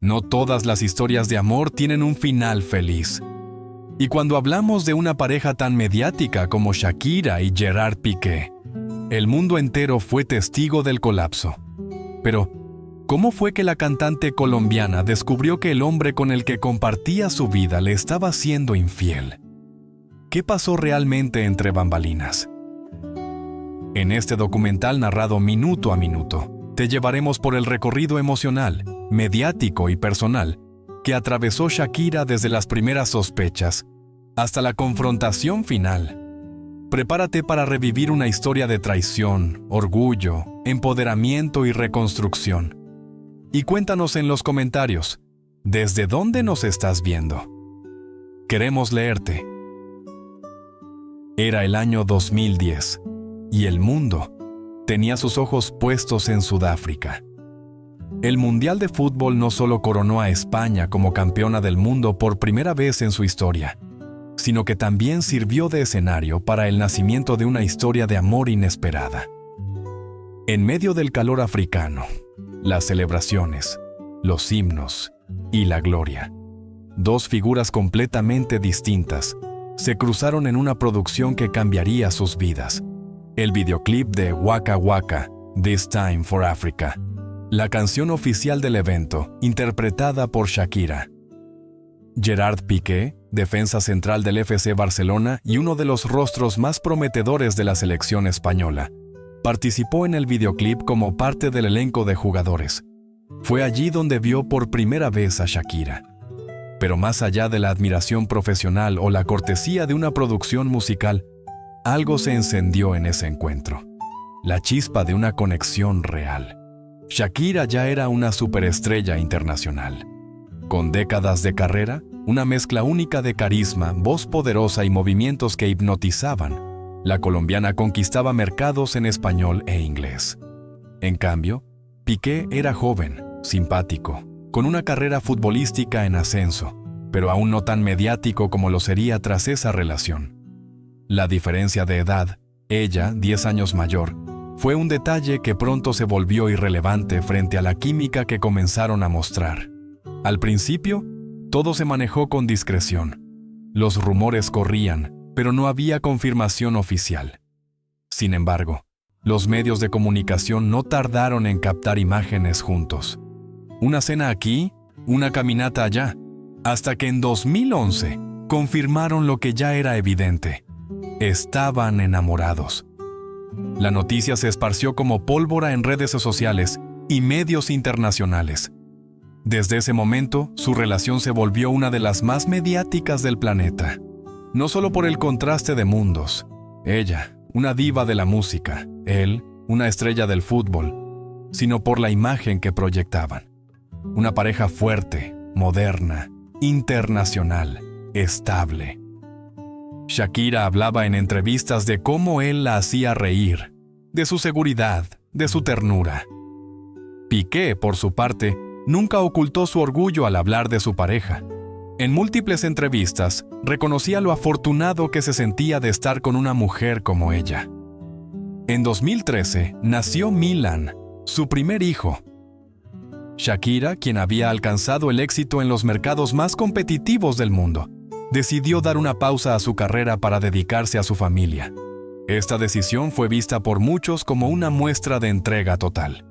No todas las historias de amor tienen un final feliz. Y cuando hablamos de una pareja tan mediática como Shakira y Gerard Piqué, el mundo entero fue testigo del colapso. Pero, ¿cómo fue que la cantante colombiana descubrió que el hombre con el que compartía su vida le estaba siendo infiel? ¿Qué pasó realmente entre bambalinas? En este documental narrado minuto a minuto, te llevaremos por el recorrido emocional, mediático y personal que atravesó Shakira desde las primeras sospechas hasta la confrontación final. Prepárate para revivir una historia de traición, orgullo, empoderamiento y reconstrucción. Y cuéntanos en los comentarios, ¿desde dónde nos estás viendo? Queremos leerte. Era el año 2010 y el mundo tenía sus ojos puestos en Sudáfrica. El Mundial de Fútbol no solo coronó a España como campeona del mundo por primera vez en su historia, sino que también sirvió de escenario para el nacimiento de una historia de amor inesperada. En medio del calor africano, las celebraciones, los himnos y la gloria, dos figuras completamente distintas se cruzaron en una producción que cambiaría sus vidas. El videoclip de Waka Waka, This Time for Africa, la canción oficial del evento, interpretada por Shakira. Gerard Piqué, defensa central del FC Barcelona y uno de los rostros más prometedores de la selección española, participó en el videoclip como parte del elenco de jugadores. Fue allí donde vio por primera vez a Shakira. Pero más allá de la admiración profesional o la cortesía de una producción musical, algo se encendió en ese encuentro. La chispa de una conexión real. Shakira ya era una superestrella internacional. Con décadas de carrera, una mezcla única de carisma, voz poderosa y movimientos que hipnotizaban, la colombiana conquistaba mercados en español e inglés. En cambio, Piqué era joven, simpático, con una carrera futbolística en ascenso, pero aún no tan mediático como lo sería tras esa relación. La diferencia de edad, ella, 10 años mayor, fue un detalle que pronto se volvió irrelevante frente a la química que comenzaron a mostrar. Al principio, todo se manejó con discreción. Los rumores corrían, pero no había confirmación oficial. Sin embargo, los medios de comunicación no tardaron en captar imágenes juntos. Una cena aquí, una caminata allá, hasta que en 2011 confirmaron lo que ya era evidente. Estaban enamorados. La noticia se esparció como pólvora en redes sociales y medios internacionales. Desde ese momento, su relación se volvió una de las más mediáticas del planeta. No solo por el contraste de mundos. Ella, una diva de la música, él, una estrella del fútbol, sino por la imagen que proyectaban. Una pareja fuerte, moderna, internacional, estable. Shakira hablaba en entrevistas de cómo él la hacía reír, de su seguridad, de su ternura. Piqué, por su parte, nunca ocultó su orgullo al hablar de su pareja. En múltiples entrevistas, reconocía lo afortunado que se sentía de estar con una mujer como ella. En 2013, nació Milan, su primer hijo. Shakira, quien había alcanzado el éxito en los mercados más competitivos del mundo, decidió dar una pausa a su carrera para dedicarse a su familia. Esta decisión fue vista por muchos como una muestra de entrega total.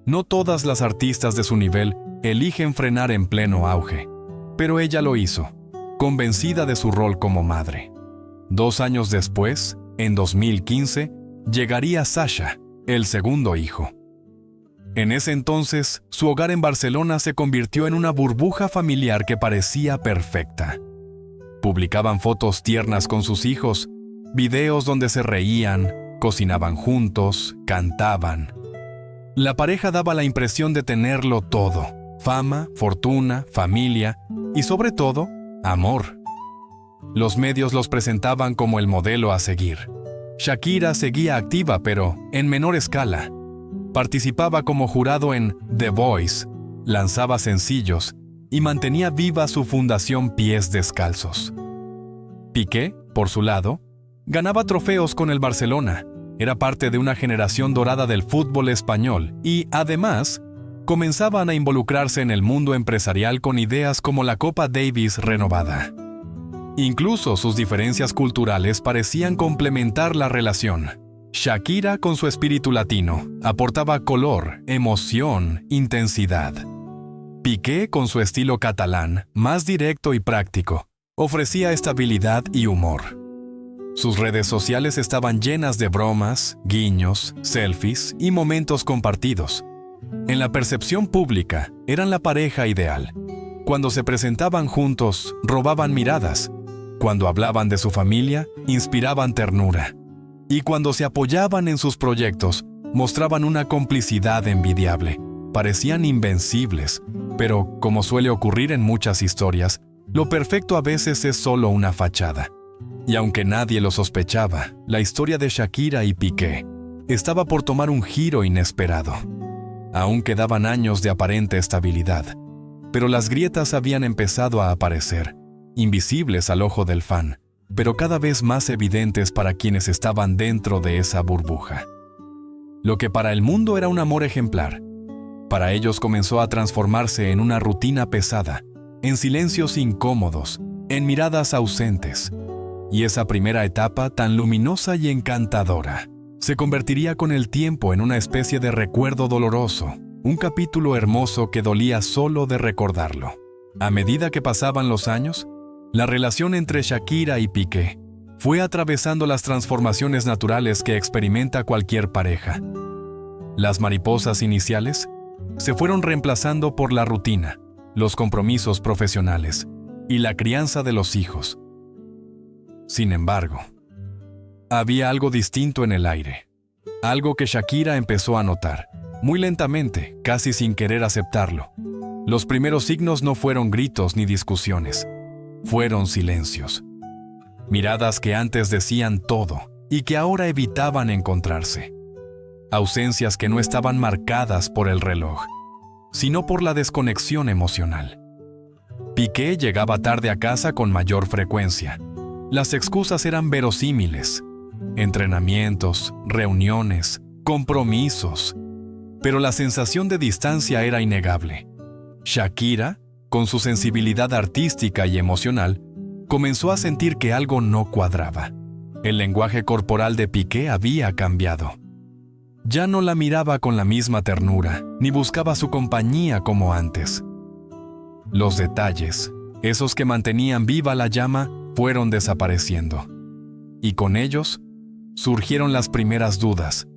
No todas las artistas de su nivel eligen frenar en pleno auge, pero ella lo hizo, convencida de su rol como madre. 2 años después, en 2015, llegaría Sasha, el segundo hijo. En ese entonces, su hogar en Barcelona se convirtió en una burbuja familiar que parecía perfecta. Publicaban fotos tiernas con sus hijos, videos donde se reían, cocinaban juntos, cantaban. La pareja daba la impresión de tenerlo todo: fama, fortuna, familia y, sobre todo, amor. Los medios los presentaban como el modelo a seguir. Shakira seguía activa, pero en menor escala. Participaba como jurado en The Voice, lanzaba sencillos y mantenía viva su fundación Pies Descalzos. Piqué, por su lado, ganaba trofeos con el Barcelona, era parte de una generación dorada del fútbol español y, además, comenzaban a involucrarse en el mundo empresarial con ideas como la Copa Davis renovada. Incluso sus diferencias culturales parecían complementar la relación. Shakira, con su espíritu latino, aportaba color, emoción, intensidad. Piqué, con su estilo catalán, más directo y práctico, ofrecía estabilidad y humor. Sus redes sociales estaban llenas de bromas, guiños, selfies y momentos compartidos. En la percepción pública, eran la pareja ideal. Cuando se presentaban juntos, robaban miradas. Cuando hablaban de su familia, inspiraban ternura. Y cuando se apoyaban en sus proyectos, mostraban una complicidad envidiable. Parecían invencibles, pero, como suele ocurrir en muchas historias, lo perfecto a veces es solo una fachada. Y aunque nadie lo sospechaba, la historia de Shakira y Piqué estaba por tomar un giro inesperado. Aún quedaban años de aparente estabilidad, pero las grietas habían empezado a aparecer, invisibles al ojo del fan, pero cada vez más evidentes para quienes estaban dentro de esa burbuja. Lo que para el mundo era un amor ejemplar, para ellos comenzó a transformarse en una rutina pesada, en silencios incómodos, en miradas ausentes. Y esa primera etapa tan luminosa y encantadora se convertiría con el tiempo en una especie de recuerdo doloroso, un capítulo hermoso que dolía solo de recordarlo. A medida que pasaban los años, la relación entre Shakira y Piqué fue atravesando las transformaciones naturales que experimenta cualquier pareja. Las mariposas iniciales se fueron reemplazando por la rutina, los compromisos profesionales y la crianza de los hijos. Sin embargo, había algo distinto en el aire, algo que Shakira empezó a notar, muy lentamente, casi sin querer aceptarlo. Los primeros signos no fueron gritos ni discusiones, fueron silencios. Miradas que antes decían todo y que ahora evitaban encontrarse. Ausencias que no estaban marcadas por el reloj, sino por la desconexión emocional. Piqué llegaba tarde a casa con mayor frecuencia. Las excusas eran verosímiles. Entrenamientos, reuniones, compromisos. Pero la sensación de distancia era innegable. Shakira, con su sensibilidad artística y emocional, comenzó a sentir que algo no cuadraba. El lenguaje corporal de Piqué había cambiado. Ya no la miraba con la misma ternura, ni buscaba su compañía como antes. Los detalles, esos que mantenían viva la llama, fueron desapareciendo. Y con ellos, surgieron las primeras dudas.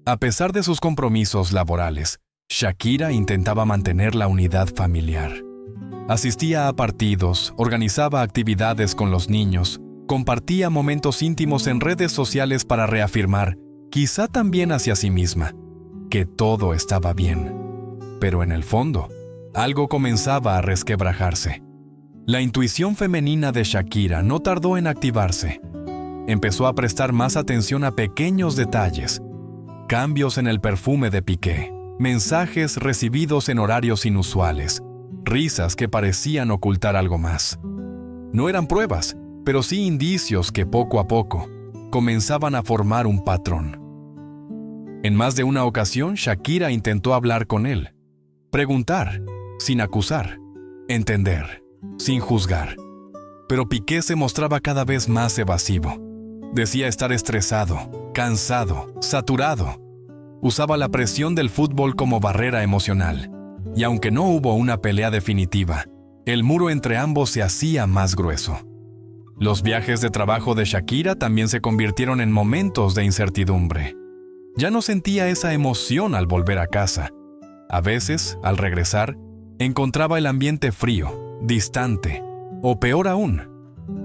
A pesar de sus compromisos laborales, Shakira intentaba mantener la unidad familiar. Asistía a partidos, organizaba actividades con los niños, compartía momentos íntimos en redes sociales para reafirmar, quizá también hacia sí misma, que todo estaba bien. Pero en el fondo, algo comenzaba a resquebrajarse. La intuición femenina de Shakira no tardó en activarse. Empezó a prestar más atención a pequeños detalles, cambios en el perfume de Piqué, mensajes recibidos en horarios inusuales, risas que parecían ocultar algo más. No eran pruebas, pero sí indicios que poco a poco comenzaban a formar un patrón. En más de una ocasión, Shakira intentó hablar con él, preguntar, sin acusar, entender, sin juzgar. Pero Piqué se mostraba cada vez más evasivo. Decía estar estresado, cansado, saturado. Usaba la presión del fútbol como barrera emocional. Y aunque no hubo una pelea definitiva, el muro entre ambos se hacía más grueso. Los viajes de trabajo de Shakira también se convirtieron en momentos de incertidumbre. Ya no sentía esa emoción al volver a casa. A veces, al regresar, encontraba el ambiente frío, distante, o peor aún,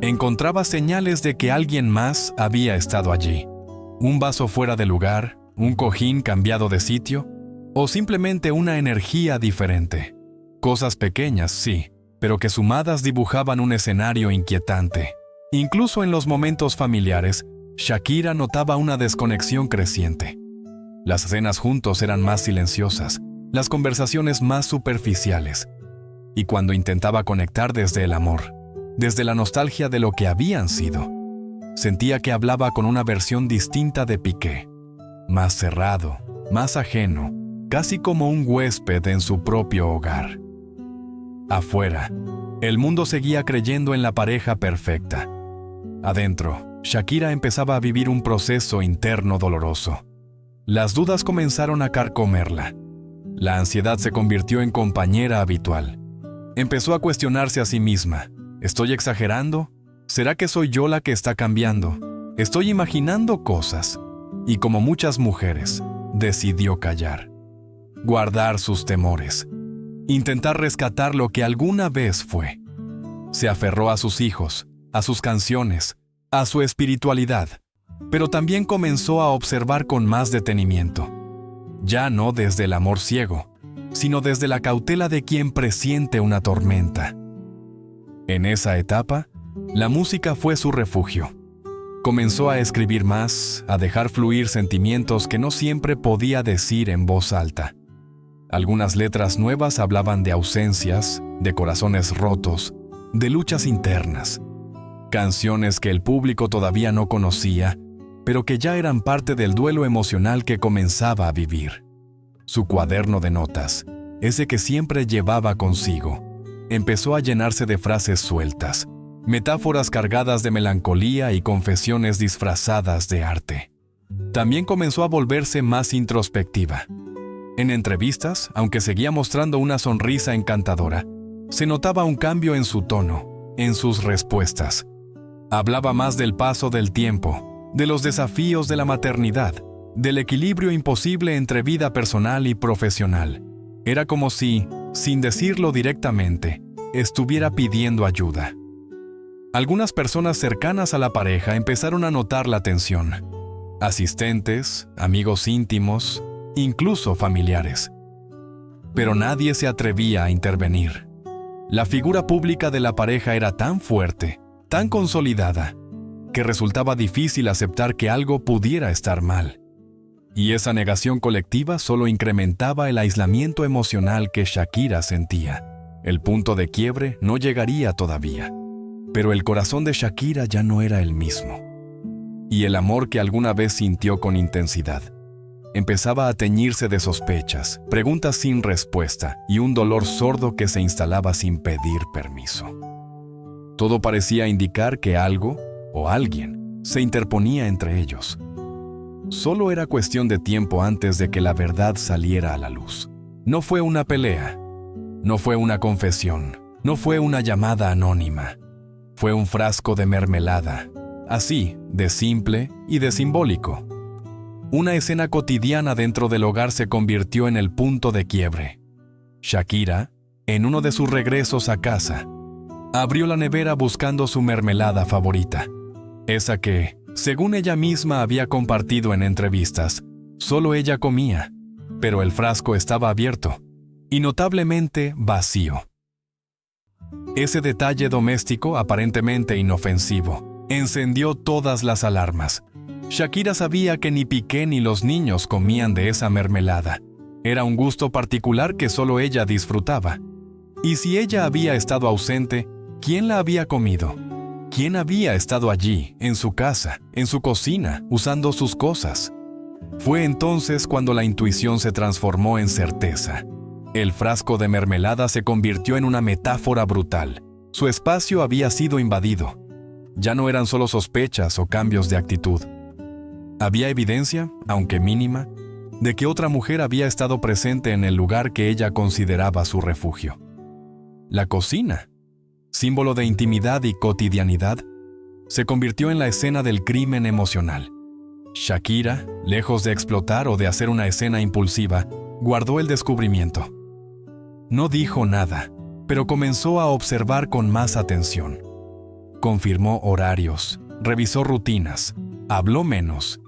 encontraba señales de que alguien más había estado allí. Un vaso fuera de lugar, un cojín cambiado de sitio, o simplemente una energía diferente. Cosas pequeñas, sí, pero que sumadas dibujaban un escenario inquietante. Incluso en los momentos familiares, Shakira notaba una desconexión creciente. Las cenas juntos eran más silenciosas, las conversaciones más superficiales. Y cuando intentaba conectar desde el amor, desde la nostalgia de lo que habían sido, sentía que hablaba con una versión distinta de Piqué, más cerrado, más ajeno, casi como un huésped en su propio hogar. Afuera, el mundo seguía creyendo en la pareja perfecta. Adentro, Shakira empezaba a vivir un proceso interno doloroso. Las dudas comenzaron a carcomerla. La ansiedad se convirtió en compañera habitual. Empezó a cuestionarse a sí misma. ¿Estoy exagerando? ¿Será que soy yo la que está cambiando? Estoy imaginando cosas. Y como muchas mujeres, decidió callar. Guardar sus temores. Intentar rescatar lo que alguna vez fue. Se aferró a sus hijos, a sus canciones, a su espiritualidad, pero también comenzó a observar con más detenimiento. Ya no desde el amor ciego, sino desde la cautela de quien presiente una tormenta. En esa etapa, la música fue su refugio. Comenzó a escribir más, a dejar fluir sentimientos que no siempre podía decir en voz alta. Algunas letras nuevas hablaban de ausencias, de corazones rotos, de luchas internas. Canciones que el público todavía no conocía, pero que ya eran parte del duelo emocional que comenzaba a vivir. Su cuaderno de notas, ese que siempre llevaba consigo, empezó a llenarse de frases sueltas, metáforas cargadas de melancolía y confesiones disfrazadas de arte. También comenzó a volverse más introspectiva. En entrevistas, aunque seguía mostrando una sonrisa encantadora, se notaba un cambio en su tono, en sus respuestas. Hablaba más del paso del tiempo, de los desafíos de la maternidad, del equilibrio imposible entre vida personal y profesional. Era como si, sin decirlo directamente, estuviera pidiendo ayuda. Algunas personas cercanas a la pareja empezaron a notar la tensión. Asistentes, amigos íntimos, incluso familiares. Pero nadie se atrevía a intervenir. La figura pública de la pareja era tan fuerte, tan consolidada, que resultaba difícil aceptar que algo pudiera estar mal. Y esa negación colectiva solo incrementaba el aislamiento emocional que Shakira sentía. El punto de quiebre no llegaría todavía, pero el corazón de Shakira ya no era el mismo. Y el amor que alguna vez sintió con intensidad empezaba a teñirse de sospechas, preguntas sin respuesta y un dolor sordo que se instalaba sin pedir permiso. Todo parecía indicar que algo o alguien se interponía entre ellos. Solo era cuestión de tiempo antes de que la verdad saliera a la luz. No fue una pelea, no fue una confesión, no fue una llamada anónima. Fue un frasco de mermelada, así, de simple y de simbólico. Una escena cotidiana dentro del hogar se convirtió en el punto de quiebre. Shakira, en uno de sus regresos a casa, abrió la nevera buscando su mermelada favorita. Esa que, según ella misma había compartido en entrevistas, solo ella comía, pero el frasco estaba abierto y notablemente vacío. Ese detalle doméstico, aparentemente inofensivo, encendió todas las alarmas. Shakira sabía que ni Piqué ni los niños comían de esa mermelada. Era un gusto particular que solo ella disfrutaba. Y si ella había estado ausente, ¿quién la había comido? ¿Quién había estado allí, en su casa, en su cocina, usando sus cosas? Fue entonces cuando la intuición se transformó en certeza. El frasco de mermelada se convirtió en una metáfora brutal. Su espacio había sido invadido. Ya no eran solo sospechas o cambios de actitud. Había evidencia, aunque mínima, de que otra mujer había estado presente en el lugar que ella consideraba su refugio. La cocina, símbolo de intimidad y cotidianidad, se convirtió en la escena del crimen emocional. Shakira, lejos de explotar o de hacer una escena impulsiva, guardó el descubrimiento. No dijo nada, pero comenzó a observar con más atención. Confirmó horarios, revisó rutinas, habló menos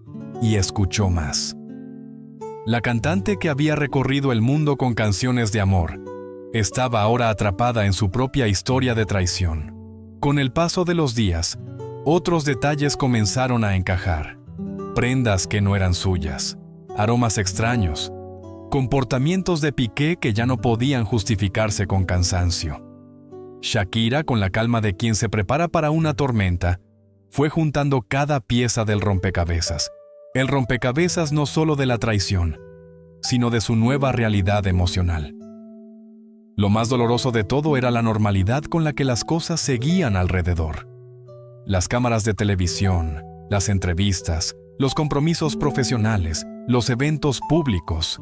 y escuchó más. La cantante que había recorrido el mundo con canciones de amor estaba ahora atrapada en su propia historia de traición. Con el paso de los días, otros detalles comenzaron a encajar. Prendas que no eran suyas, aromas extraños, comportamientos de Piqué que ya no podían justificarse con cansancio. Shakira, con la calma de quien se prepara para una tormenta, fue juntando cada pieza del rompecabezas. El rompecabezas no solo de la traición, sino de su nueva realidad emocional. Lo más doloroso de todo era la normalidad con la que las cosas seguían alrededor. Las cámaras de televisión, las entrevistas, los compromisos profesionales, los eventos públicos,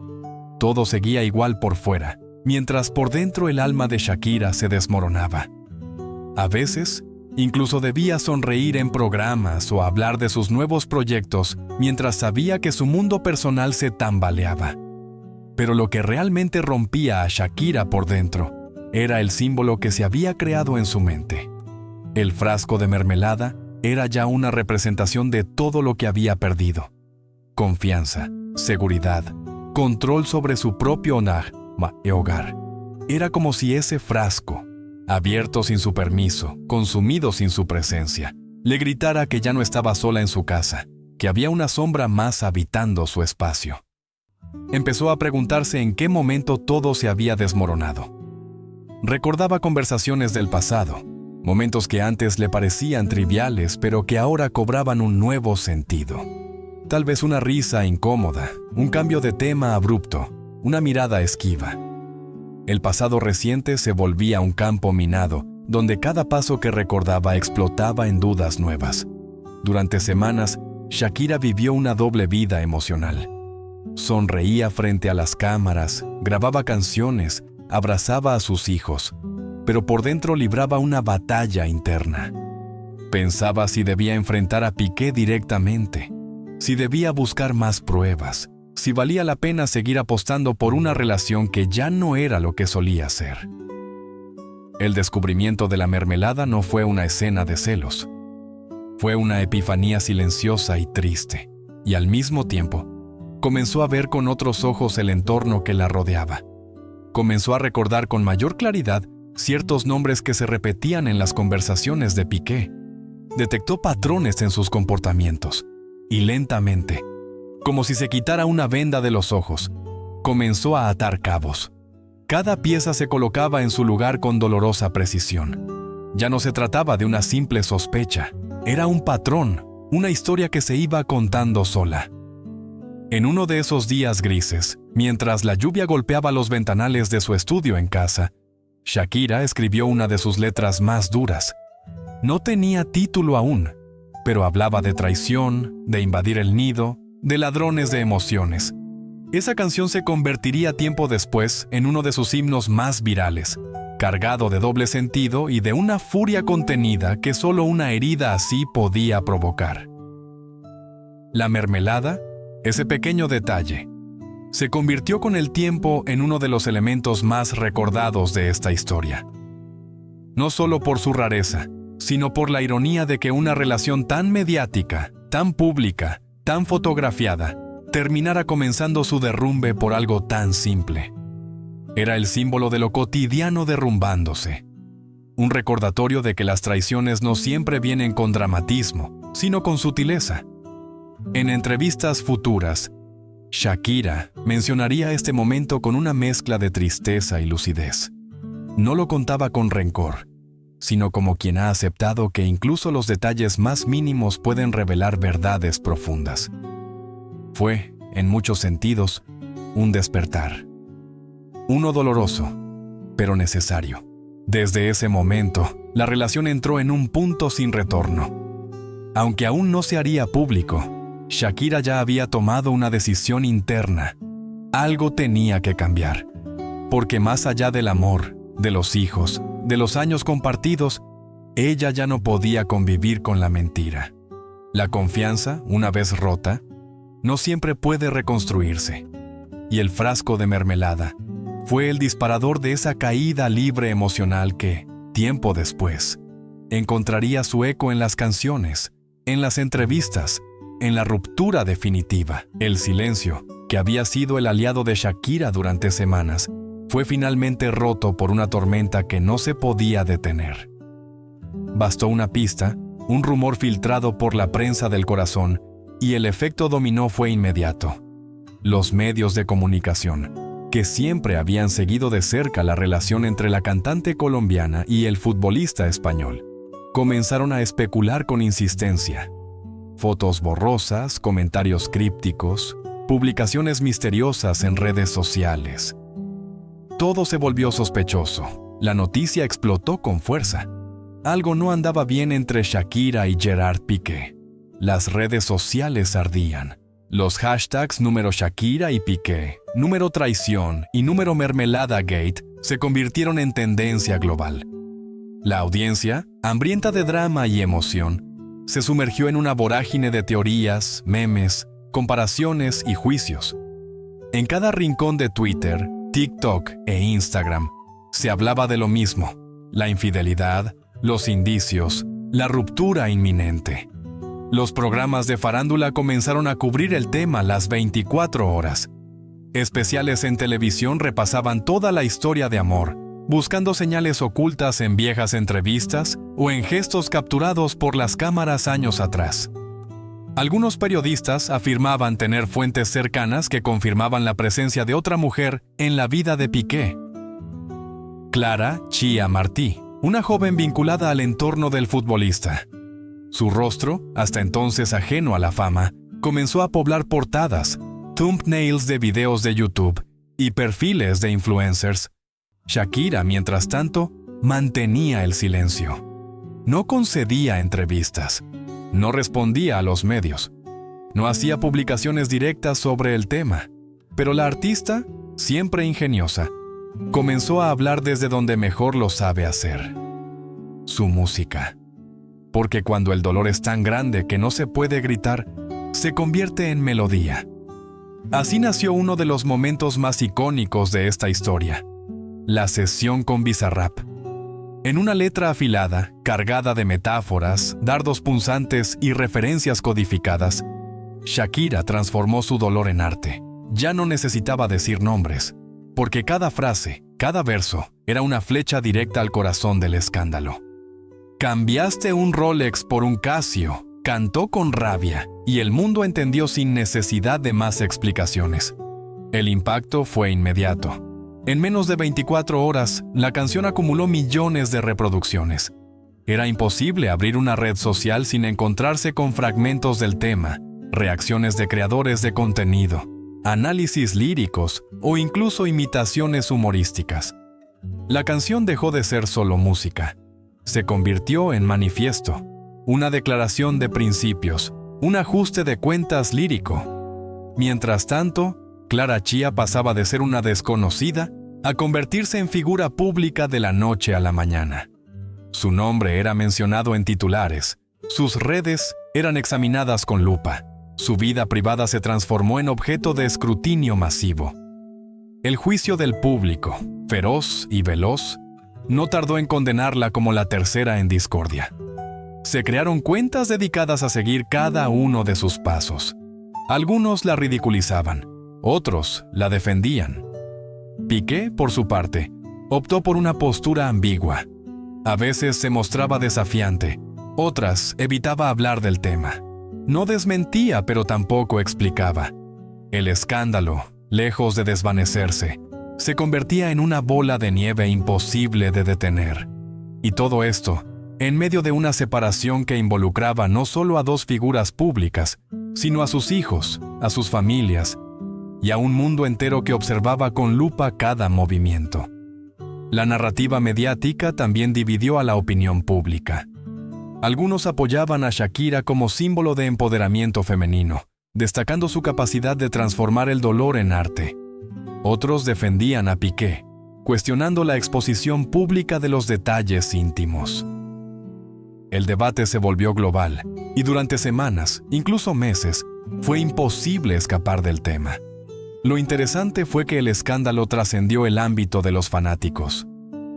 todo seguía igual por fuera, mientras por dentro el alma de Shakira se desmoronaba. A veces, incluso debía sonreír en programas o hablar de sus nuevos proyectos mientras sabía que su mundo personal se tambaleaba. Pero lo que realmente rompía a Shakira por dentro era el símbolo que se había creado en su mente. El frasco de mermelada era ya una representación de todo lo que había perdido. Confianza, seguridad, control sobre su propio hogar. Era como si ese frasco, abierto sin su permiso, consumido sin su presencia, le gritara que ya no estaba sola en su casa, que había una sombra más habitando su espacio. Empezó a preguntarse en qué momento todo se había desmoronado. Recordaba conversaciones del pasado, momentos que antes le parecían triviales, pero que ahora cobraban un nuevo sentido. Tal vez una risa incómoda, un cambio de tema abrupto, una mirada esquiva. El pasado reciente se volvía un campo minado, donde cada paso que recordaba explotaba en dudas nuevas. Durante semanas, Shakira vivió una doble vida emocional. Sonreía frente a las cámaras, grababa canciones, abrazaba a sus hijos, pero por dentro libraba una batalla interna. Pensaba si debía enfrentar a Piqué directamente, si debía buscar más pruebas, si valía la pena seguir apostando por una relación que ya no era lo que solía ser. El descubrimiento de la mermelada no fue una escena de celos. Fue una epifanía silenciosa y triste, y al mismo tiempo, comenzó a ver con otros ojos el entorno que la rodeaba. Comenzó a recordar con mayor claridad ciertos nombres que se repetían en las conversaciones de Piqué. Detectó patrones en sus comportamientos, y lentamente, como si se quitara una venda de los ojos, comenzó a atar cabos. Cada pieza se colocaba en su lugar con dolorosa precisión. Ya no se trataba de una simple sospecha, era un patrón, una historia que se iba contando sola. En uno de esos días grises, mientras la lluvia golpeaba los ventanales de su estudio en casa, Shakira escribió una de sus letras más duras. No tenía título aún, pero hablaba de traición, de invadir el nido, de ladrones de emociones. Esa canción se convertiría tiempo después en uno de sus himnos más virales, cargado de doble sentido y de una furia contenida que solo una herida así podía provocar. La mermelada, ese pequeño detalle, se convirtió con el tiempo en uno de los elementos más recordados de esta historia. No solo por su rareza, sino por la ironía de que una relación tan mediática, tan pública, tan fotografiada, terminara comenzando su derrumbe por algo tan simple. Era el símbolo de lo cotidiano derrumbándose. Un recordatorio de que las traiciones no siempre vienen con dramatismo, sino con sutileza. En entrevistas futuras, Shakira mencionaría este momento con una mezcla de tristeza y lucidez. No lo contaba con rencor, sino como quien ha aceptado que incluso los detalles más mínimos pueden revelar verdades profundas. Fue, en muchos sentidos, un despertar. Uno doloroso, pero necesario. Desde ese momento, la relación entró en un punto sin retorno. Aunque aún no se haría público, Shakira ya había tomado una decisión interna. Algo tenía que cambiar. Porque más allá del amor, de los hijos, de los años compartidos, ella ya no podía convivir con la mentira. La confianza, una vez rota, no siempre puede reconstruirse. Y el frasco de mermelada fue el disparador de esa caída libre emocional que, tiempo después, encontraría su eco en las canciones, en las entrevistas, en la ruptura definitiva. El silencio, que había sido el aliado de Shakira durante semanas, fue finalmente roto por una tormenta que no se podía detener. Bastó una pista, un rumor filtrado por la prensa del corazón, y el efecto dominó fue inmediato. Los medios de comunicación, que siempre habían seguido de cerca la relación entre la cantante colombiana y el futbolista español, comenzaron a especular con insistencia. Fotos borrosas, comentarios crípticos, publicaciones misteriosas en redes sociales. Todo se volvió sospechoso. La noticia explotó con fuerza. Algo no andaba bien entre Shakira y Gerard Piqué. Las redes sociales ardían. Los hashtags número Shakira y Piqué, número traición y número mermelada gate se convirtieron en tendencia global. La audiencia, hambrienta de drama y emoción, se sumergió en una vorágine de teorías, memes, comparaciones y juicios. En cada rincón de Twitter, TikTok e Instagram se hablaba de lo mismo: la infidelidad, los indicios, la ruptura inminente. Los programas de farándula comenzaron a cubrir el tema las 24 horas. Especiales en televisión repasaban toda la historia de amor, buscando señales ocultas en viejas entrevistas o en gestos capturados por las cámaras años atrás. Algunos periodistas afirmaban tener fuentes cercanas que confirmaban la presencia de otra mujer en la vida de Piqué. Clara Chia Martí, una joven vinculada al entorno del futbolista. Su rostro, hasta entonces ajeno a la fama, comenzó a poblar portadas, thumbnails de videos de YouTube y perfiles de influencers. Shakira, mientras tanto, mantenía el silencio. No concedía entrevistas, no respondía a los medios, no hacía publicaciones directas sobre el tema, pero la artista, siempre ingeniosa, comenzó a hablar desde donde mejor lo sabe hacer: su música. Porque cuando el dolor es tan grande que no se puede gritar, se convierte en melodía. Así nació uno de los momentos más icónicos de esta historia: la sesión con Bizarrap. En una letra afilada, cargada de metáforas, dardos punzantes y referencias codificadas, Shakira transformó su dolor en arte. Ya no necesitaba decir nombres, porque cada frase, cada verso, era una flecha directa al corazón del escándalo. Cambiaste un Rolex por un Casio, cantó con rabia, y el mundo entendió sin necesidad de más explicaciones. El impacto fue inmediato. En menos de 24 horas, la canción acumuló millones de reproducciones. Era imposible abrir una red social sin encontrarse con fragmentos del tema, reacciones de creadores de contenido, análisis líricos o incluso imitaciones humorísticas. La canción dejó de ser solo música. Se convirtió en manifiesto, una declaración de principios, un ajuste de cuentas lírico. Mientras tanto, Clara Chia pasaba de ser una desconocida a convertirse en figura pública de la noche a la mañana. Su nombre era mencionado en titulares, sus redes eran examinadas con lupa, su vida privada se transformó en objeto de escrutinio masivo. El juicio del público, feroz y veloz, no tardó en condenarla como la tercera en discordia. Se crearon cuentas dedicadas a seguir cada uno de sus pasos. Algunos la ridiculizaban, otros la defendían. Piqué, por su parte, optó por una postura ambigua. A veces se mostraba desafiante, otras evitaba hablar del tema. No desmentía, pero tampoco explicaba. El escándalo, lejos de desvanecerse, se convertía en una bola de nieve imposible de detener. Y todo esto, en medio de una separación que involucraba no solo a dos figuras públicas, sino a sus hijos, a sus familias, y a un mundo entero que observaba con lupa cada movimiento. La narrativa mediática también dividió a la opinión pública. Algunos apoyaban a Shakira como símbolo de empoderamiento femenino, destacando su capacidad de transformar el dolor en arte. Otros defendían a Piqué, cuestionando la exposición pública de los detalles íntimos. El debate se volvió global, y durante semanas, incluso meses, fue imposible escapar del tema. Lo interesante fue que el escándalo trascendió el ámbito de los fanáticos.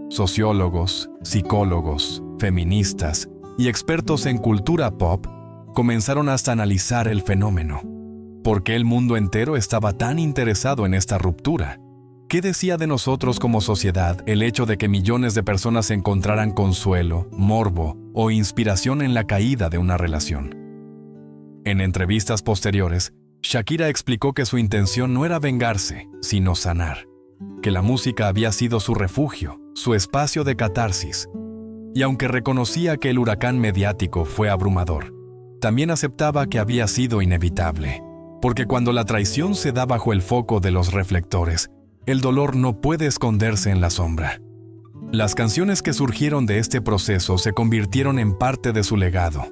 Sociólogos, psicólogos, feministas y expertos en cultura pop comenzaron hasta a analizar el fenómeno. ¿Por qué el mundo entero estaba tan interesado en esta ruptura? ¿Qué decía de nosotros como sociedad el hecho de que millones de personas encontraran consuelo, morbo o inspiración en la caída de una relación? En entrevistas posteriores, Shakira explicó que su intención no era vengarse, sino sanar, que la música había sido su refugio, su espacio de catarsis. Y aunque reconocía que el huracán mediático fue abrumador, también aceptaba que había sido inevitable, Porque cuando la traición se da bajo el foco de los reflectores, el dolor no puede esconderse en la sombra. Las canciones que surgieron de este proceso se convirtieron en parte de su legado.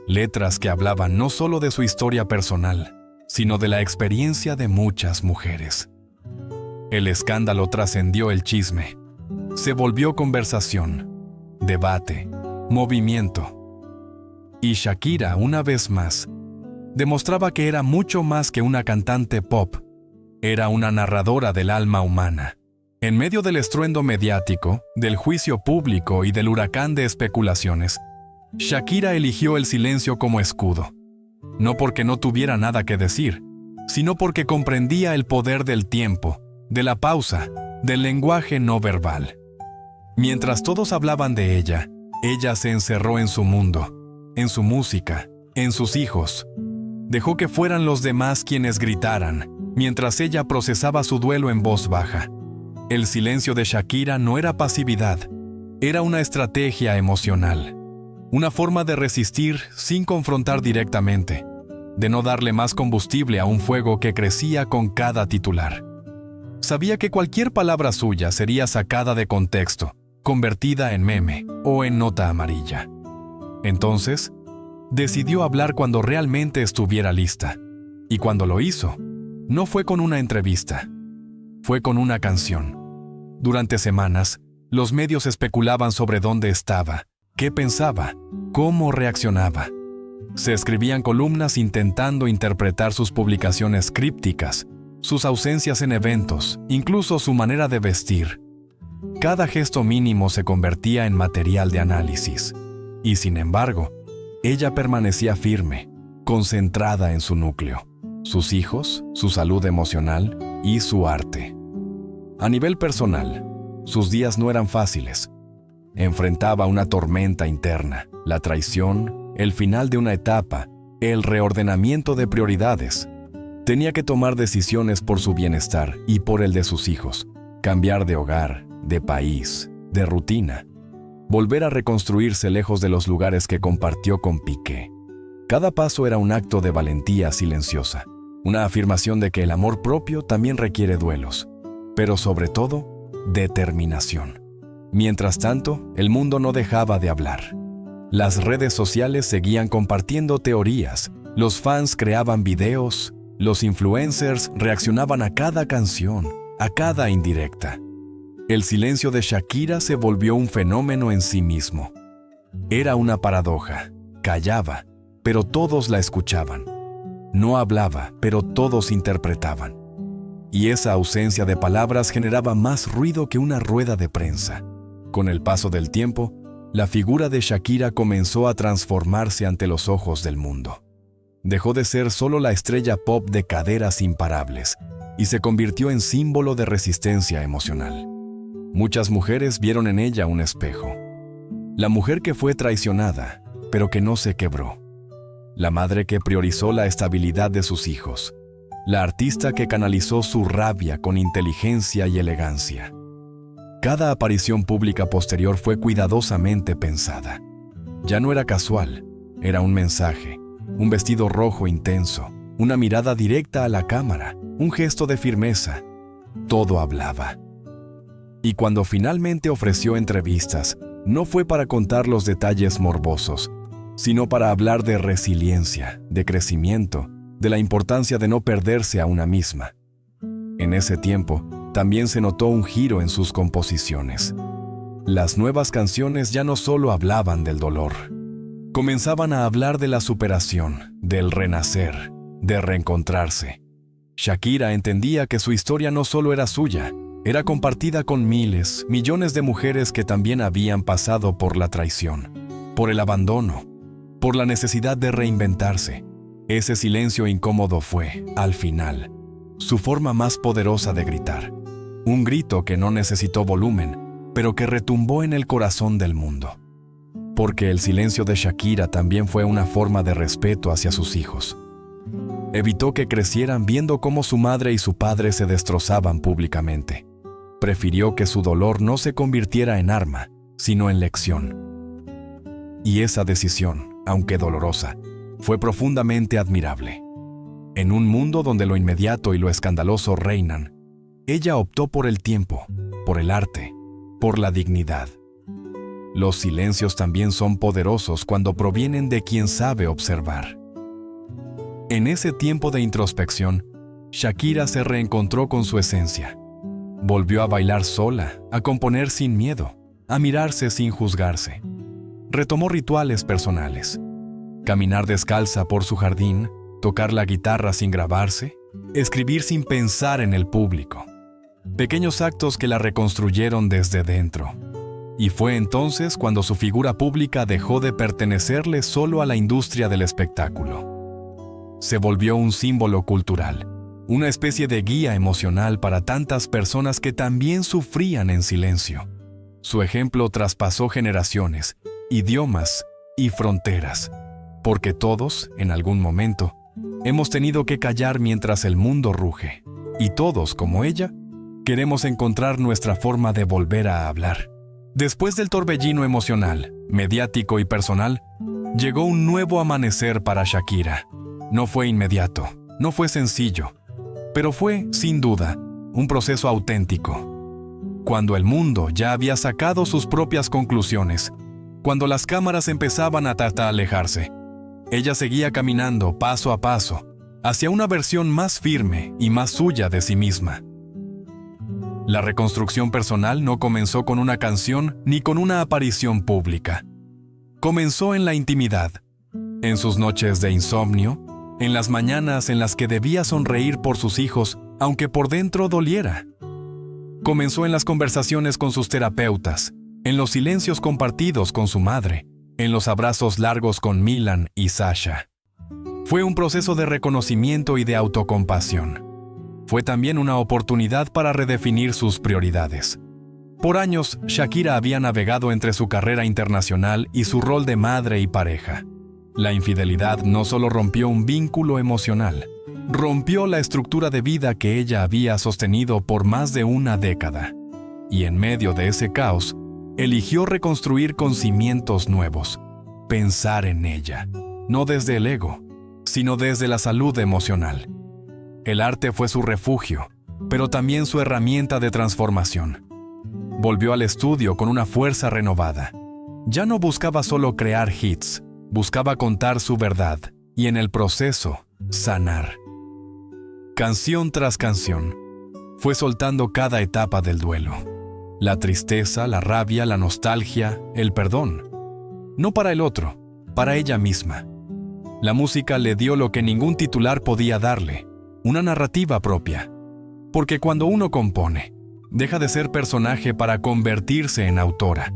Letras que hablaban no solo de su historia personal, sino de la experiencia de muchas mujeres. El escándalo trascendió el chisme. Se volvió conversación, debate, movimiento. Y Shakira, una vez más, demostraba que era mucho más que una cantante pop. Era una narradora del alma humana. En medio del estruendo mediático, del juicio público y del huracán de especulaciones, Shakira eligió el silencio como escudo. No porque no tuviera nada que decir, sino porque comprendía el poder del tiempo, de la pausa, del lenguaje no verbal. Mientras todos hablaban de ella se encerró en su mundo, en su música, en sus hijos. Dejó que fueran los demás quienes gritaran, mientras ella procesaba su duelo en voz baja. El silencio de Shakira no era pasividad, era una estrategia emocional. Una forma de resistir sin confrontar directamente, de no darle más combustible a un fuego que crecía con cada titular. Sabía que cualquier palabra suya sería sacada de contexto, convertida en meme o en nota amarilla. Entonces, decidió hablar cuando realmente estuviera lista. Y cuando lo hizo, no fue con una entrevista, fue con una canción. Durante semanas, los medios especulaban sobre dónde estaba, qué pensaba, cómo reaccionaba. Se escribían columnas intentando interpretar sus publicaciones crípticas, sus ausencias en eventos, incluso su manera de vestir. Cada gesto mínimo se convertía en material de análisis. Y sin embargo, ella permanecía firme, concentrada en su núcleo, sus hijos, su salud emocional y su arte. A nivel personal, sus días no eran fáciles. Enfrentaba una tormenta interna, la traición, el final de una etapa, el reordenamiento de prioridades. Tenía que tomar decisiones por su bienestar y por el de sus hijos, cambiar de hogar, de país, de rutina, volver a reconstruirse lejos de los lugares que compartió con Piqué. Cada paso era un acto de valentía silenciosa, una afirmación de que el amor propio también requiere duelos, pero sobre todo, determinación. Mientras tanto, el mundo no dejaba de hablar. Las redes sociales seguían compartiendo teorías, los fans creaban videos, los influencers reaccionaban a cada canción, a cada indirecta. El silencio de Shakira se volvió un fenómeno en sí mismo. Era una paradoja. Callaba, pero todos la escuchaban. No hablaba, pero todos interpretaban. Y esa ausencia de palabras generaba más ruido que una rueda de prensa. Con el paso del tiempo, la figura de Shakira comenzó a transformarse ante los ojos del mundo. Dejó de ser solo la estrella pop de caderas imparables y se convirtió en símbolo de resistencia emocional. Muchas mujeres vieron en ella un espejo. La mujer que fue traicionada, pero que no se quebró. La madre que priorizó la estabilidad de sus hijos. La artista que canalizó su rabia con inteligencia y elegancia. Cada aparición pública posterior fue cuidadosamente pensada. Ya no era casual, era un mensaje, un vestido rojo intenso, una mirada directa a la cámara, un gesto de firmeza. Todo hablaba. Y cuando finalmente ofreció entrevistas, no fue para contar los detalles morbosos, sino para hablar de resiliencia, de crecimiento, de la importancia de no perderse a una misma. En ese tiempo, también se notó un giro en sus composiciones. Las nuevas canciones ya no solo hablaban del dolor. Comenzaban a hablar de la superación, del renacer, de reencontrarse. Shakira entendía que su historia no solo era suya, era compartida con miles, millones de mujeres que también habían pasado por la traición, por el abandono, por la necesidad de reinventarse. Ese silencio incómodo fue, al final, su forma más poderosa de gritar. Un grito que no necesitó volumen, pero que retumbó en el corazón del mundo. Porque el silencio de Shakira también fue una forma de respeto hacia sus hijos. Evitó que crecieran viendo cómo su madre y su padre se destrozaban públicamente. Prefirió que su dolor no se convirtiera en arma, sino en lección. Y esa decisión, aunque dolorosa, fue profundamente admirable. En un mundo donde lo inmediato y lo escandaloso reinan, ella optó por el tiempo, por el arte, por la dignidad. Los silencios también son poderosos cuando provienen de quien sabe observar. En ese tiempo de introspección, Shakira se reencontró con su esencia. Volvió a bailar sola, a componer sin miedo, a mirarse sin juzgarse. Retomó rituales personales. Caminar descalza por su jardín, tocar la guitarra sin grabarse, escribir sin pensar en el público. Pequeños actos que la reconstruyeron desde dentro. Y fue entonces cuando su figura pública dejó de pertenecerle solo a la industria del espectáculo. Se volvió un símbolo cultural, una especie de guía emocional para tantas personas que también sufrían en silencio. Su ejemplo traspasó generaciones, idiomas y fronteras, porque todos, en algún momento, hemos tenido que callar mientras el mundo ruge, y todos, como ella, queremos encontrar nuestra forma de volver a hablar. Después del torbellino emocional, mediático y personal, llegó un nuevo amanecer para Shakira. No fue inmediato, no fue sencillo, pero fue, sin duda, un proceso auténtico. Cuando el mundo ya había sacado sus propias conclusiones, cuando las cámaras empezaban a alejarse, ella seguía caminando paso a paso hacia una versión más firme y más suya de sí misma. La reconstrucción personal no comenzó con una canción ni con una aparición pública. Comenzó en la intimidad, en sus noches de insomnio, en las mañanas en las que debía sonreír por sus hijos, aunque por dentro doliera. Comenzó en las conversaciones con sus terapeutas, en los silencios compartidos con su madre, en los abrazos largos con Milan y Sasha. Fue un proceso de reconocimiento y de autocompasión. Fue también una oportunidad para redefinir sus prioridades. Por años, Shakira había navegado entre su carrera internacional y su rol de madre y pareja. La infidelidad no solo rompió un vínculo emocional, rompió la estructura de vida que ella había sostenido por más de una década. Y en medio de ese caos, eligió reconstruir con cimientos nuevos, pensar en ella, no desde el ego, sino desde la salud emocional. El arte fue su refugio, pero también su herramienta de transformación. Volvió al estudio con una fuerza renovada. Ya no buscaba solo crear hits, buscaba contar su verdad y en el proceso, sanar. Canción tras canción, fue soltando cada etapa del duelo. La tristeza, la rabia, la nostalgia, el perdón. No para el otro, para ella misma. La música le dio lo que ningún titular podía darle, una narrativa propia. Porque cuando uno compone, deja de ser personaje para convertirse en autora.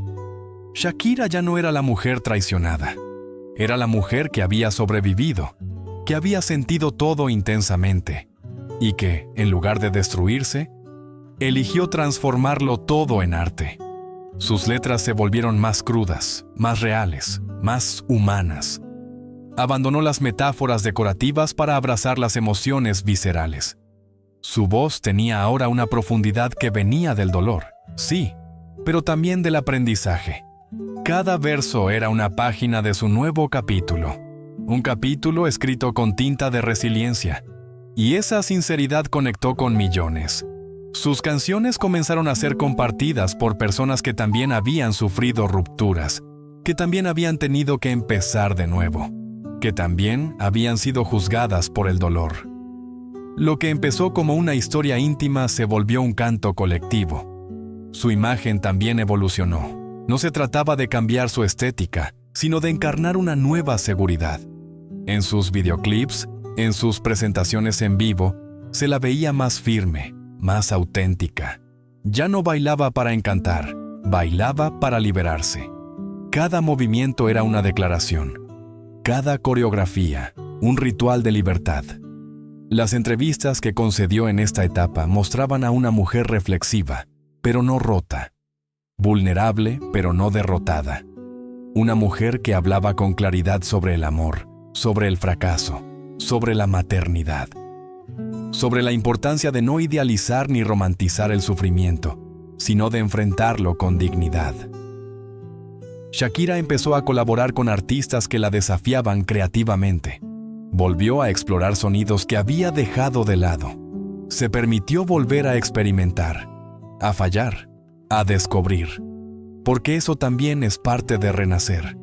Shakira ya no era la mujer traicionada. Era la mujer que había sobrevivido, que había sentido todo intensamente, y que, en lugar de destruirse, eligió transformarlo todo en arte. Sus letras se volvieron más crudas, más reales, más humanas. Abandonó las metáforas decorativas para abrazar las emociones viscerales. Su voz tenía ahora una profundidad que venía del dolor, sí, pero también del aprendizaje. Cada verso era una página de su nuevo capítulo, un capítulo escrito con tinta de resiliencia, y esa sinceridad conectó con millones. Sus canciones comenzaron a ser compartidas por personas que también habían sufrido rupturas, que también habían tenido que empezar de nuevo, que también habían sido juzgadas por el dolor. Lo que empezó como una historia íntima se volvió un canto colectivo. Su imagen también evolucionó. No se trataba de cambiar su estética, sino de encarnar una nueva seguridad. En sus videoclips, en sus presentaciones en vivo, se la veía más firme, más auténtica. Ya no bailaba para encantar, bailaba para liberarse. Cada movimiento era una declaración. Cada coreografía, un ritual de libertad. Las entrevistas que concedió en esta etapa mostraban a una mujer reflexiva, pero no rota. Vulnerable, pero no derrotada. Una mujer que hablaba con claridad sobre el amor, sobre el fracaso, sobre la maternidad. Sobre la importancia de no idealizar ni romantizar el sufrimiento, sino de enfrentarlo con dignidad. Shakira empezó a colaborar con artistas que la desafiaban creativamente. Volvió a explorar sonidos que había dejado de lado. Se permitió volver a experimentar, a fallar, a descubrir. Porque eso también es parte de renacer.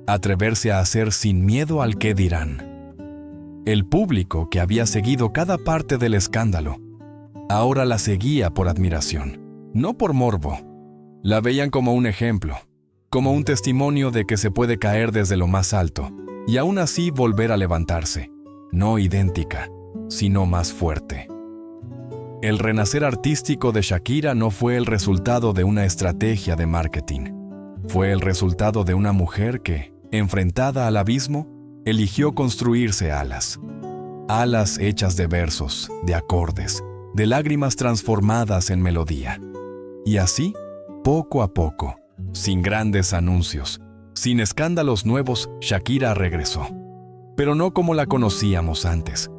Atreverse a hacer sin miedo al qué dirán. El público que había seguido cada parte del escándalo, ahora la seguía por admiración, no por morbo. La veían como un ejemplo, como un testimonio de que se puede caer desde lo más alto y aún así volver a levantarse, no idéntica, sino más fuerte. El renacer artístico de Shakira no fue el resultado de una estrategia de marketing. Fue el resultado de una mujer que, enfrentada al abismo, eligió construirse alas. Alas hechas de versos, de acordes, de lágrimas transformadas en melodía. Y así, poco a poco, sin grandes anuncios, sin escándalos nuevos, Shakira regresó. Pero no como la conocíamos antes.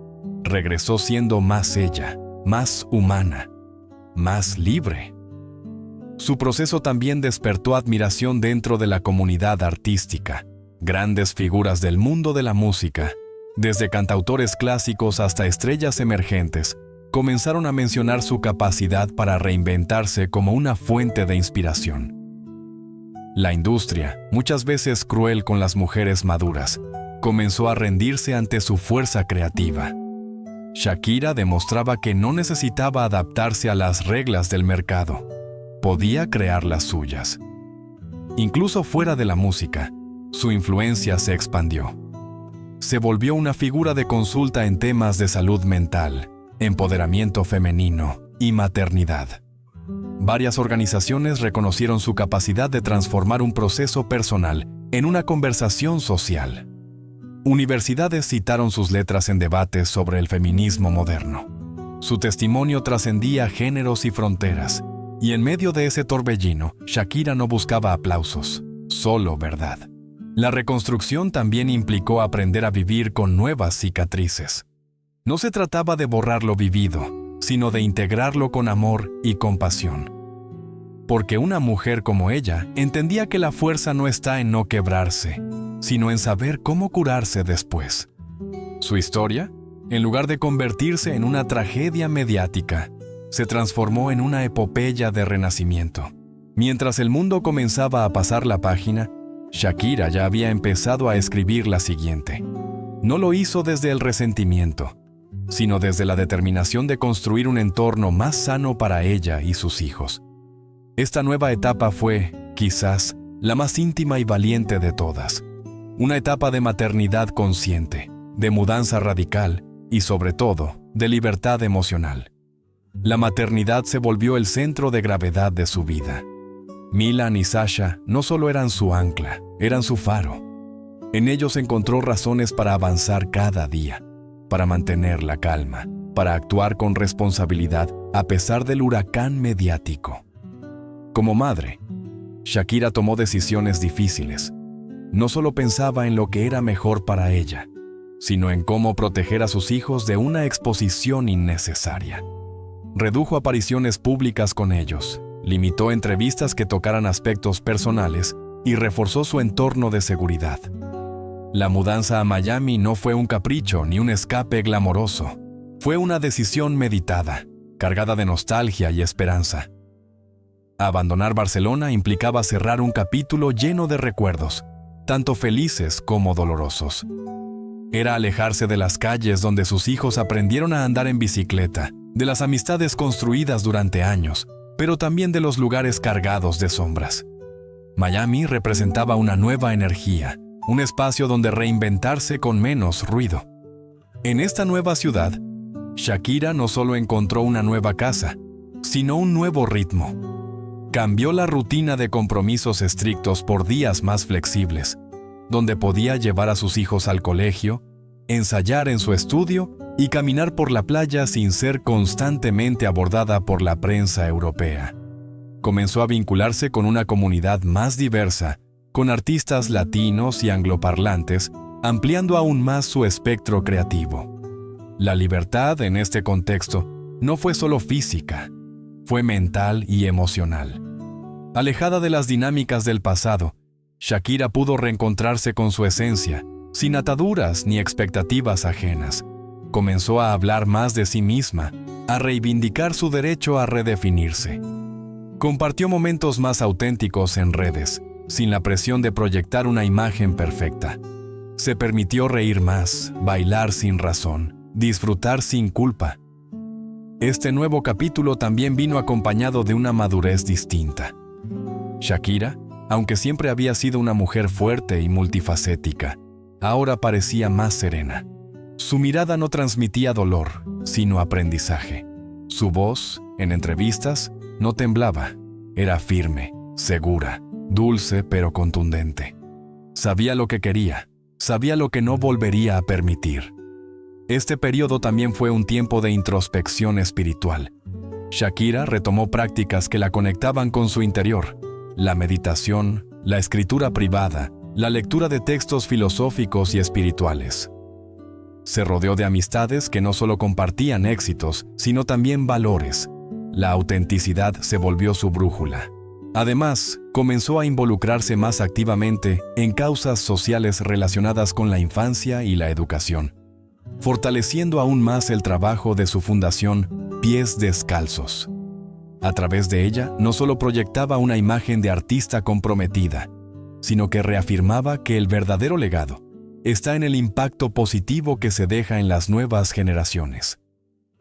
Regresó siendo más ella, más humana, más libre. Su proceso también despertó admiración dentro de la comunidad artística. Grandes figuras del mundo de la música, desde cantautores clásicos hasta estrellas emergentes, comenzaron a mencionar su capacidad para reinventarse como una fuente de inspiración. La industria, muchas veces cruel con las mujeres maduras, comenzó a rendirse ante su fuerza creativa. Shakira demostraba que no necesitaba adaptarse a las reglas del mercado. Podía crear las suyas. Incluso fuera de la música, su influencia se expandió. Se volvió una figura de consulta en temas de salud mental, empoderamiento femenino y maternidad. Varias organizaciones reconocieron su capacidad de transformar un proceso personal en una conversación social. Universidades citaron sus letras en debates sobre el feminismo moderno. Su testimonio trascendía géneros y fronteras, y en medio de ese torbellino, Shakira no buscaba aplausos, solo verdad. La reconstrucción también implicó aprender a vivir con nuevas cicatrices. No se trataba de borrar lo vivido, sino de integrarlo con amor y compasión. Porque una mujer como ella entendía que la fuerza no está en no quebrarse, sino en saber cómo curarse después. Su historia, en lugar de convertirse en una tragedia mediática, se transformó en una epopeya de renacimiento. Mientras el mundo comenzaba a pasar la página, Shakira ya había empezado a escribir la siguiente. No lo hizo desde el resentimiento, sino desde la determinación de construir un entorno más sano para ella y sus hijos. Esta nueva etapa fue, quizás, la más íntima y valiente de todas. Una etapa de maternidad consciente, de mudanza radical y, sobre todo, de libertad emocional. La maternidad se volvió el centro de gravedad de su vida. Milan y Sasha no solo eran su ancla, eran su faro. En ellos encontró razones para avanzar cada día, para mantener la calma, para actuar con responsabilidad a pesar del huracán mediático. Como madre, Shakira tomó decisiones difíciles. No solo pensaba en lo que era mejor para ella, sino en cómo proteger a sus hijos de una exposición innecesaria. Redujo apariciones públicas con ellos, limitó entrevistas que tocaran aspectos personales y reforzó su entorno de seguridad. La mudanza a Miami no fue un capricho ni un escape glamoroso. Fue una decisión meditada, cargada de nostalgia y esperanza. Abandonar Barcelona implicaba cerrar un capítulo lleno de recuerdos, tanto felices como dolorosos. Era alejarse de las calles donde sus hijos aprendieron a andar en bicicleta, de las amistades construidas durante años, pero también de los lugares cargados de sombras. Miami representaba una nueva energía, un espacio donde reinventarse con menos ruido. En esta nueva ciudad, Shakira no solo encontró una nueva casa, sino un nuevo ritmo. Cambió la rutina de compromisos estrictos por días más flexibles, donde podía llevar a sus hijos al colegio, ensayar en su estudio y caminar por la playa sin ser constantemente abordada por la prensa europea. Comenzó a vincularse con una comunidad más diversa, con artistas latinos y angloparlantes, ampliando aún más su espectro creativo. La libertad en este contexto no fue solo física, fue mental y emocional. Alejada de las dinámicas del pasado, Shakira pudo reencontrarse con su esencia, sin ataduras ni expectativas ajenas. Comenzó a hablar más de sí misma, a reivindicar su derecho a redefinirse. Compartió momentos más auténticos en redes, sin la presión de proyectar una imagen perfecta. Se permitió reír más, bailar sin razón, disfrutar sin culpa. Este nuevo capítulo también vino acompañado de una madurez distinta. Shakira, aunque siempre había sido una mujer fuerte y multifacética, ahora parecía más serena. Su mirada no transmitía dolor, sino aprendizaje. Su voz, en entrevistas, no temblaba. Era firme, segura, dulce pero contundente. Sabía lo que quería, sabía lo que no volvería a permitir. Este periodo también fue un tiempo de introspección espiritual. Shakira retomó prácticas que la conectaban con su interior: la meditación, la escritura privada, la lectura de textos filosóficos y espirituales. Se rodeó de amistades que no solo compartían éxitos, sino también valores. La autenticidad se volvió su brújula. Además, comenzó a involucrarse más activamente en causas sociales relacionadas con la infancia y la educación, fortaleciendo aún más el trabajo de su fundación Pies Descalzos. A través de ella, no solo proyectaba una imagen de artista comprometida, sino que reafirmaba que el verdadero legado está en el impacto positivo que se deja en las nuevas generaciones.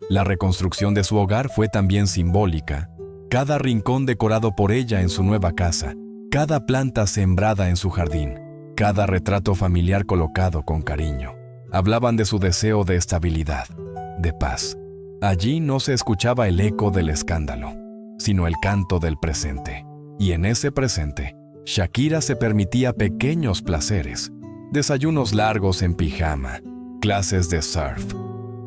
La reconstrucción de su hogar fue también simbólica. Cada rincón decorado por ella en su nueva casa, cada planta sembrada en su jardín, cada retrato familiar colocado con cariño, hablaban de su deseo de estabilidad, de paz. Allí no se escuchaba el eco del escándalo, sino el canto del presente. Y en ese presente, Shakira se permitía pequeños placeres: desayunos largos en pijama, clases de surf,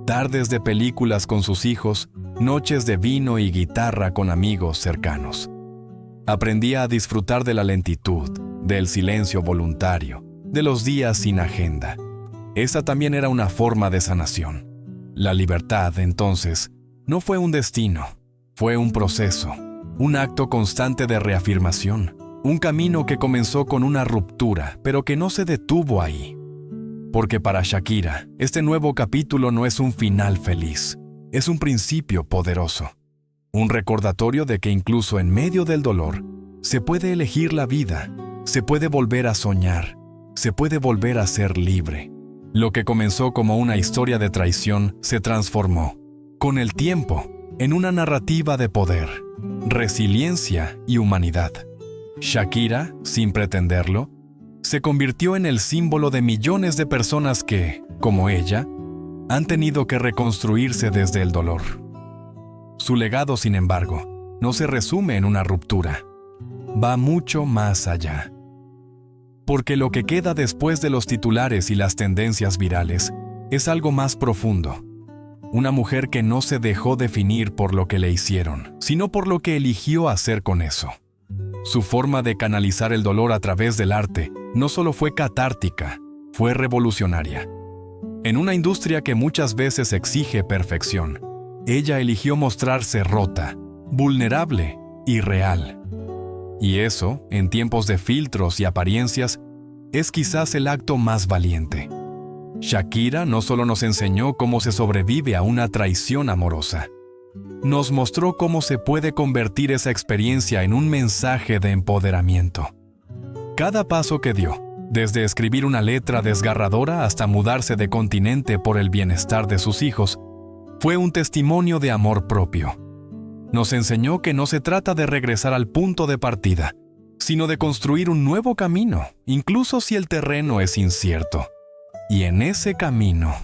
tardes de películas con sus hijos, noches de vino y guitarra con amigos cercanos. Aprendía a disfrutar de la lentitud, del silencio voluntario, de los días sin agenda. Esa también era una forma de sanación. La libertad, entonces, no fue un destino, fue un proceso, un acto constante de reafirmación, un camino que comenzó con una ruptura, pero que no se detuvo ahí. Porque para Shakira, este nuevo capítulo no es un final feliz, es un principio poderoso. Un recordatorio de que incluso en medio del dolor, se puede elegir la vida, se puede volver a soñar, se puede volver a ser libre. Lo que comenzó como una historia de traición se transformó, con el tiempo, en una narrativa de poder, resiliencia y humanidad. Shakira, sin pretenderlo, se convirtió en el símbolo de millones de personas que, como ella, han tenido que reconstruirse desde el dolor. Su legado, sin embargo, no se resume en una ruptura. Va mucho más allá. Porque lo que queda después de los titulares y las tendencias virales es algo más profundo. Una mujer que no se dejó definir por lo que le hicieron, sino por lo que eligió hacer con eso. Su forma de canalizar el dolor a través del arte no solo fue catártica, fue revolucionaria. En una industria que muchas veces exige perfección, ella eligió mostrarse rota, vulnerable y real. Y eso, en tiempos de filtros y apariencias, es quizás el acto más valiente. Shakira no solo nos enseñó cómo se sobrevive a una traición amorosa, nos mostró cómo se puede convertir esa experiencia en un mensaje de empoderamiento. Cada paso que dio, desde escribir una letra desgarradora hasta mudarse de continente por el bienestar de sus hijos, fue un testimonio de amor propio. Nos enseñó que no se trata de regresar al punto de partida, sino de construir un nuevo camino, incluso si el terreno es incierto. Y en ese camino,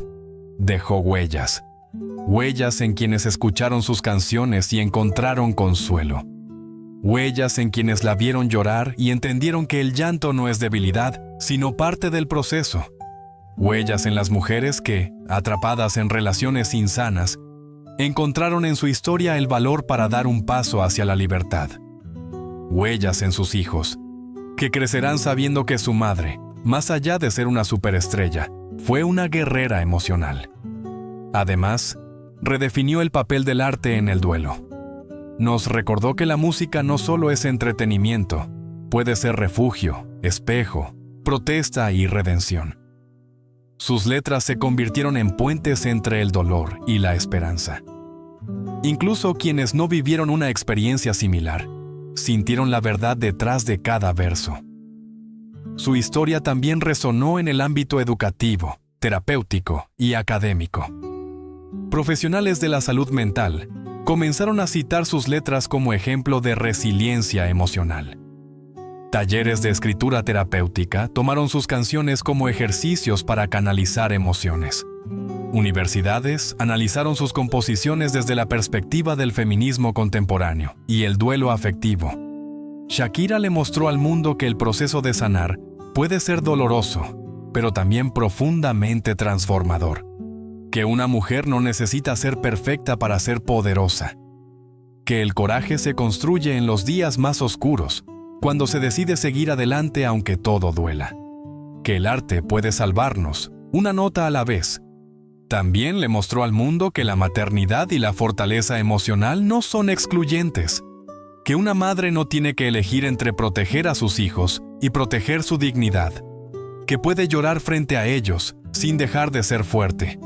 dejó huellas. Huellas en quienes escucharon sus canciones y encontraron consuelo. Huellas en quienes la vieron llorar y entendieron que el llanto no es debilidad, sino parte del proceso. Huellas en las mujeres que, atrapadas en relaciones insanas, encontraron en su historia el valor para dar un paso hacia la libertad. Huellas en sus hijos, que crecerán sabiendo que su madre, más allá de ser una superestrella, fue una guerrera emocional. Además, redefinió el papel del arte en el duelo. Nos recordó que la música no solo es entretenimiento, puede ser refugio, espejo, protesta y redención. Sus letras se convirtieron en puentes entre el dolor y la esperanza. Incluso quienes no vivieron una experiencia similar, sintieron la verdad detrás de cada verso. Su historia también resonó en el ámbito educativo, terapéutico y académico. Profesionales de la salud mental comenzaron a citar sus letras como ejemplo de resiliencia emocional. Talleres de escritura terapéutica tomaron sus canciones como ejercicios para canalizar emociones. Universidades analizaron sus composiciones desde la perspectiva del feminismo contemporáneo y el duelo afectivo. Shakira le mostró al mundo que el proceso de sanar puede ser doloroso, pero también profundamente transformador. Que una mujer no necesita ser perfecta para ser poderosa. Que el coraje se construye en los días más oscuros, cuando se decide seguir adelante aunque todo duela. Que el arte puede salvarnos, una nota a la vez. También le mostró al mundo que la maternidad y la fortaleza emocional no son excluyentes. Que una madre no tiene que elegir entre proteger a sus hijos y proteger su dignidad. Que puede llorar frente a ellos sin dejar de ser fuerte.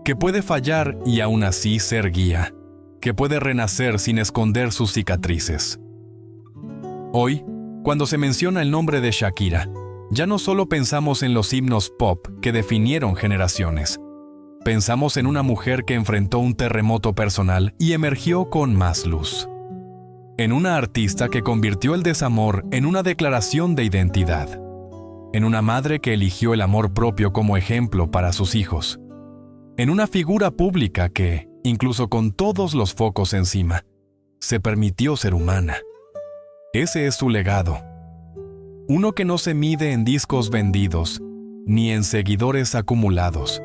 Que puede fallar y aún así ser guía. Que puede renacer sin esconder sus cicatrices. Hoy, cuando se menciona el nombre de Shakira, ya no solo pensamos en los himnos pop que definieron generaciones. Pensamos en una mujer que enfrentó un terremoto personal y emergió con más luz. En una artista que convirtió el desamor en una declaración de identidad. En una madre que eligió el amor propio como ejemplo para sus hijos. En una figura pública que, incluso con todos los focos encima, se permitió ser humana. Ese es su legado. Uno que no se mide en discos vendidos, ni en seguidores acumulados,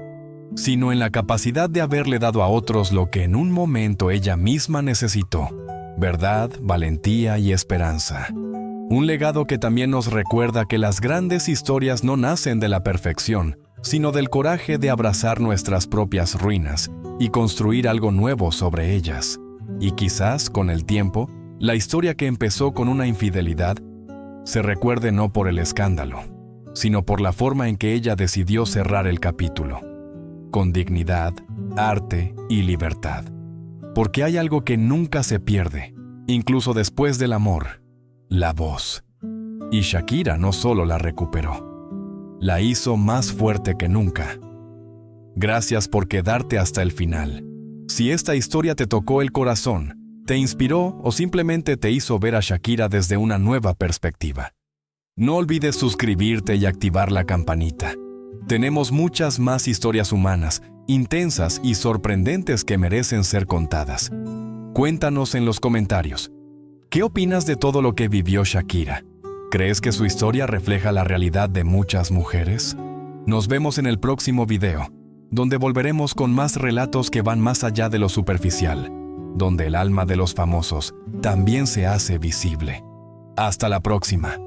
sino en la capacidad de haberle dado a otros lo que en un momento ella misma necesitó: verdad, valentía y esperanza. Un legado que también nos recuerda que las grandes historias no nacen de la perfección, sino del coraje de abrazar nuestras propias ruinas y construir algo nuevo sobre ellas. Y quizás, con el tiempo, la historia que empezó con una infidelidad se recuerde no por el escándalo, sino por la forma en que ella decidió cerrar el capítulo, con dignidad, arte y libertad. Porque hay algo que nunca se pierde, incluso después del amor: la voz. Y Shakira no solo la recuperó, la hizo más fuerte que nunca. Gracias por quedarte hasta el final. Si esta historia te tocó el corazón, te inspiró o simplemente te hizo ver a Shakira desde una nueva perspectiva, no olvides suscribirte y activar la campanita. Tenemos muchas más historias humanas, intensas y sorprendentes que merecen ser contadas. Cuéntanos en los comentarios, ¿qué opinas de todo lo que vivió Shakira? ¿Crees que su historia refleja la realidad de muchas mujeres? Nos vemos en el próximo video, donde volveremos con más relatos que van más allá de lo superficial, donde el alma de los famosos también se hace visible. Hasta la próxima.